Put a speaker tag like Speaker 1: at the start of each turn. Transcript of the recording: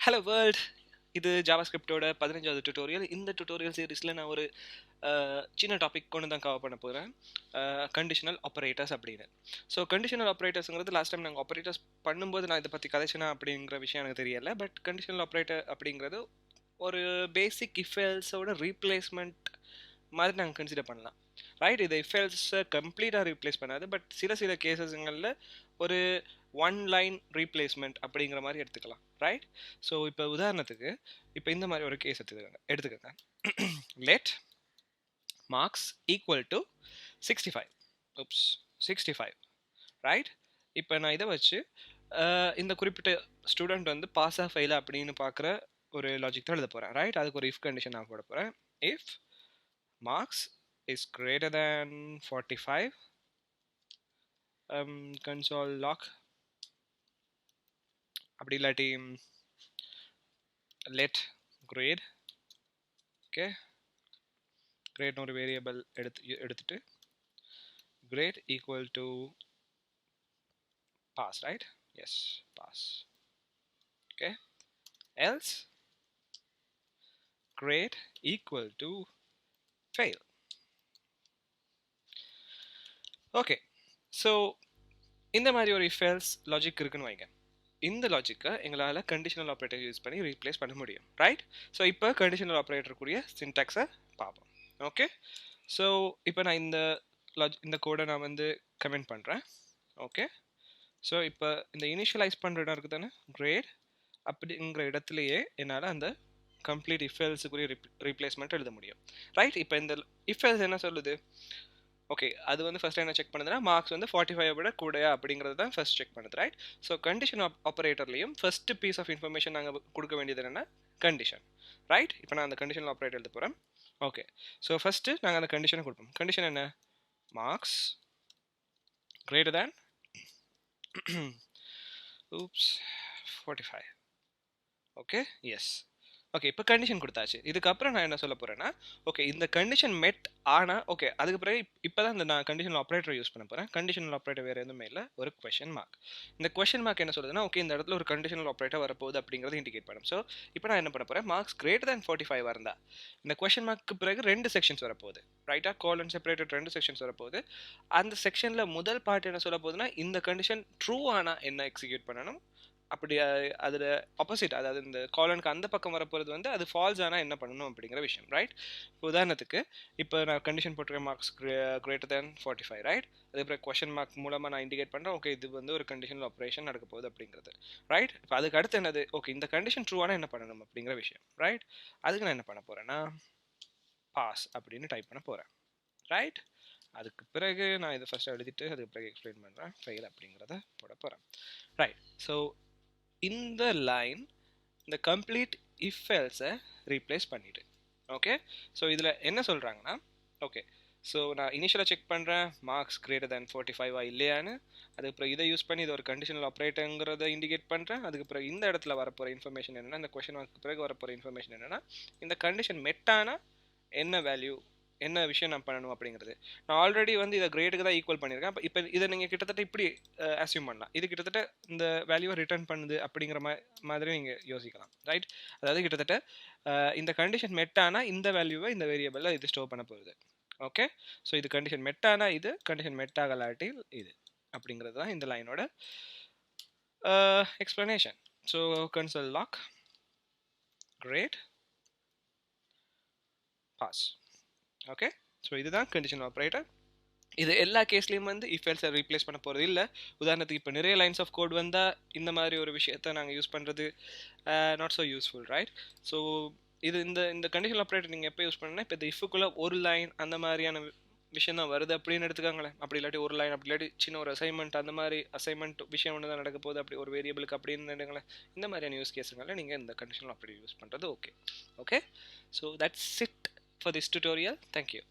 Speaker 1: Hello world. இது ஜாவாஸ்கிரிப்டோட 15வது tutorial. இந்த tutorial சீரிஸில் நான் ஒரு சின்ன டாபிக் கொண்டு தான் கவர் பண்ண போகிறேன். கண்டிஷனல் ஆப்பரேட்டர்ஸ் அப்படின்னு. ஸோ கண்டிஷனல் ஆப்பரேட்டர்ஸுங்கிறது லாஸ்ட் டைம் நாங்கள் ஆப்பரேட்டர்ஸ் பண்ணும்போது நான் இதை பற்றி கதைச்சினா அப்படிங்கிற விஷயம் எனக்கு தெரியல. பட் கண்டிஷனல் ஆப்பரேட்டர் அப்படிங்கிறது ஒரு பேசிக் இஃபெல்ஸோட ரீப்ளேஸ்மெண்ட் மாதிரி நாங்கள் கன்சிடர் பண்ணலாம். ரைட், இது இஃபெல்ஸை கம்ப்ளீட்டாக ரீப்ளேஸ் பண்ணாது. பட் சில கேசஸ்ங்களில் ஒரு ஒன் லைன் ரீப்ளேஸ்மெண்ட் அப்படிங்கிற மாதிரி எடுத்துக்கலாம். ரைட், ஸோ இப்போ உதாரணத்துக்கு இப்போ இந்த மாதிரி ஒரு கேஸ் எடுத்துக்கோங்க. Let marks equal to 65. oops 65. Right, இப்போ நான் இதை வச்சு இந்த குறிப்பிட்ட ஸ்டூடெண்ட் வந்து பாஸா ஃபெயிலா அப்படின்னு பார்க்குற ஒரு லாஜிக் தான் எழுத போகிறேன். ரைட், அதுக்கு ஒரு இஃப் கண்டிஷன் நான் போட போகிறேன். If marks is greater than 45, console log, அப்படி இல்லாட்டி let grade, ஓகே, grade ஒரு வேரியபிள் எடுத்துட்டு grade equal to pass, right? Yes, pass. Okay, else grade equal to fail. Okay, so இந்த மாதிரி ஒரு if else லாஜிக் இருக்குன்னு வைங்க. இந்த லாஜிக்கை எங்களால் கண்டிஷனல் ஆப்ரேட்டர் யூஸ் பண்ணி ரீப்ளேஸ் பண்ண முடியும். ரைட், ஸோ இப்போ கண்டிஷனல் ஆப்ரேட்டருக்குரிய சின்டாக்ஸை பார்ப்போம். ஓகே, ஸோ இப்போ நான் இந்த கோடை நான் வந்து கமெண்ட் பண்ணுறேன். ஓகே, ஸோ இப்போ இந்த இனிஷியலைஸ் பண்ணுற இடம் இருக்குது தானே, கிரேட் அப்படிங்கிற இடத்துலையே என்னால் அந்த கம்ப்ளீட் இஃபெல்ஸுக்குரிய ரீப்ளேஸ்மெண்ட் எழுத முடியும். ரைட், இப்போ இந்த இஃபெல்ஸ் என்ன சொல்லுது? ஓகே, அது வந்து ஃபர்ஸ்ட் என்ன செக் பண்ணுதுன்னா மார்க்ஸ் வந்து 45 விட கூடயா அப்படிங்கிறது தான் ஃபர்ஸ்ட் செக் பண்ணுது. ரைட், ஸோ கண்டிஷன் ஆப்பரேட்டர்லையும் ஃபர்ஸ்ட் பீஸ் ஆஃப் இன்ஃபர்மேஷன் நாங்கள் கொடுக்க வேண்டியது என்னென்னா கண்டிஷன். ரைட், இப்போ நான் அந்த கண்டிஷனல் ஆப்பரேட்டர் எழுத போகிறேன். ஓகே, ஸோ ஃபஸ்ட்டு நாங்கள் அந்த கண்டிஷனை கொடுப்போம். கண்டிஷன் என்ன? Marks greater than 45. Okay, yes. Okay, இப்போ கண்டிஷன் கொடுத்தாச்சு. இதுக்கப்புறம் நான் என்ன சொல்ல போகிறேன்னா, ஓகே இந்த கண்டிஷன் மெட் ஆனால் ஓகே அதுக்கு பிறகு இப்போ தான் நான் கண்டிஷனல் ஆப்ரேட்டர் யூஸ் பண்ண போகிறேன். கண்டிஷனல் ஆப்ரேட்டர் வேறு எதுவுமே இல்லை, ஒரு கொஷன் மார்க். இந்த கொஷன் மார்க் என்ன சொல்லுதுன்னா, ஓகே இந்த இடத்துல ஒரு கண்டிஷனல் ஆப்ரேட்டர் வரப்போகுது அப்படிங்கிறது இண்டிகேட் பண்ணும். ஸோ இப்போ நான் என்ன பண்ண போகிறேன், மார்க்ஸ் கிரேட்டர் தேன் 45 இருந்தால் இந்த கொஷன் மார்க்கு பிறகு 2 செக்ஷன்ஸ் வரப்போகுது. ரைட்டாக, கோலன் செப்பரேட்டட் 2 செக்ஷன்ஸ் வரப்போகுது. அந்த செக்ஷனில் முதல் பார்ட் என்ன சொல்ல போகுதுன்னா, இந்த கண்டிஷன் ட்ரூ ஆனால் என்ன எக்ஸிக்யூட் பண்ணணும், அப்படி அதில் ஆப்போசிட், அதாவது இந்த காலனுக்கு அந்த பக்கம் வரப்போகிறது வந்து அது ஃபால்ஸ் ஆனால் என்ன பண்ணணும் அப்படிங்கிற விஷயம். ரைட், உதாரணத்துக்கு இப்போ நான் கண்டிஷன் போட்டிருக்கேன் மார்க்ஸ் கிரேட்டர் தேன் 45. ரைட், அதுக்கப்புறம் கொஷன் மார்க் மூலமாக நான் இண்டிகேட் பண்ணுறேன் ஓகே இது வந்து ஒரு கண்டிஷனல் ஆப்ரேஷன் நடக்க போகுது அப்படிங்கிறது. ரைட், இப்போ அதுக்கு அடுத்து என்னது, ஓகே இந்த கண்டிஷன் ட்ரூவான என்ன பண்ணணும் அப்படிங்கிற விஷயம். ரைட், அதுக்கு நான் என்ன பண்ண போகிறேன்னா பாஸ் அப்படின்னு டைப் பண்ண போகிறேன். ரைட், அதுக்கு பிறகு நான் இதை ஃபஸ்ட்டு எழுதிட்டு அதுக்கு பிறகு எக்ஸ்பிளைன் பண்ணுறேன் ஃபெயில் அப்படிங்கிறத போட போகிறேன். ரைட், ஸோ இந்த லைன் இந்த கம்ப்ளீட் இஃப் எல்ஸை ரீப்ளேஸ் பண்ணிவிடு. ஓகே, ஸோ இதில் என்ன சொல்கிறாங்கன்னா, ஓகே ஸோ நான் இனிஷியலாக செக் பண்ணுறேன் மார்க்ஸ் கிரேட்டர் தேன் 45 இல்லையான்னு. அதுக்கப்புறம் இதை யூஸ் பண்ணி இது ஒரு கண்டிஷனல் ஆப்ரேட்டருங்கிறத இண்டிகேட் பண்ணுறேன். அதுக்கப்புறம் இந்த இடத்துல வரப்போகிற இன்ஃபர்மேஷன் என்னென்னா, இந்த கொஷன் மார்க்கு பிறகு வரப்போகிற இன்ஃபர்மேஷன் என்னென்னா, இந்த கண்டிஷன் மெட்டானா என்ன வேல்யூ, என்ன விஷயம் நான் பண்ணணும் அப்படிங்கிறது. நான் ஆல்ரெடி வந்து இதை கிரேடுக்கு தான் ஈக்குவல் பண்ணியிருக்கேன். இப்போ இதை நீங்கள் கிட்டத்தட்ட இப்படி அசியூம் பண்ணலாம், இது கிட்டத்தட்ட இந்த வேல்யூவை ரிட்டர்ன் பண்ணுது அப்படிங்கிற மாதிரி நீங்கள் யோசிக்கலாம். ரைட், அதாவது கிட்டத்தட்ட இந்த கண்டிஷன் மெட்டானா இந்த வேல்யூவை இந்த வேரியபிளில் இது ஸ்டோர் பண்ண போகுது. ஓகே, ஸோ இது கண்டிஷன் மெட்டானா இது, கண்டிஷன் மெட்டாகலாட்டி இது அப்படிங்கிறது தான் இந்த லைனோட explanation. So console log great pass. Okay, so இதுதான் கண்டிஷனல் ஆப்ரேட்டர். இது எல்லா கேஸ்லேயும் வந்து இஃப் எல்ஸை ரீப்ளேஸ் பண்ண போகிறது இல்லை. உதாரணத்துக்கு இப்போ நிறைய லைன்ஸ் ஆஃப் கோட் வந்தால் இந்த மாதிரி ஒரு விஷயத்தை நாங்கள் யூஸ் பண்ணுறது not so useful. Right, so இது இந்த கண்டிஷனல் ஆப்ரேட்டர் நீங்கள் எப்போ யூஸ் பண்ணணும்னா, இப்போ இந்த இஃபுக்குள்ளே ஒரு லைன் அந்த மாதிரியான விஷயம் தான் வருது அப்படின்னு எடுத்துக்காங்களேன். அப்படி இல்லாட்டி ஒரு லைன், அப்படி இல்லாட்டி சின்ன ஒரு அசைன்மெண்ட், அந்த மாதிரி அசைன்மெண்ட் விஷயம் ஒன்று தான் நடக்க போகுது அப்படி ஒரு வேரியபிளுக்கு அப்படின்னு நினைங்களேன். இந்த மாதிரியான யூஸ் கேஸுங்களை நீங்கள் இந்த கண்டிஷனல் ஆப்ரேட்டர் யூஸ் பண்ணுறது okay. Okay, so that's it for this tutorial. Thank you.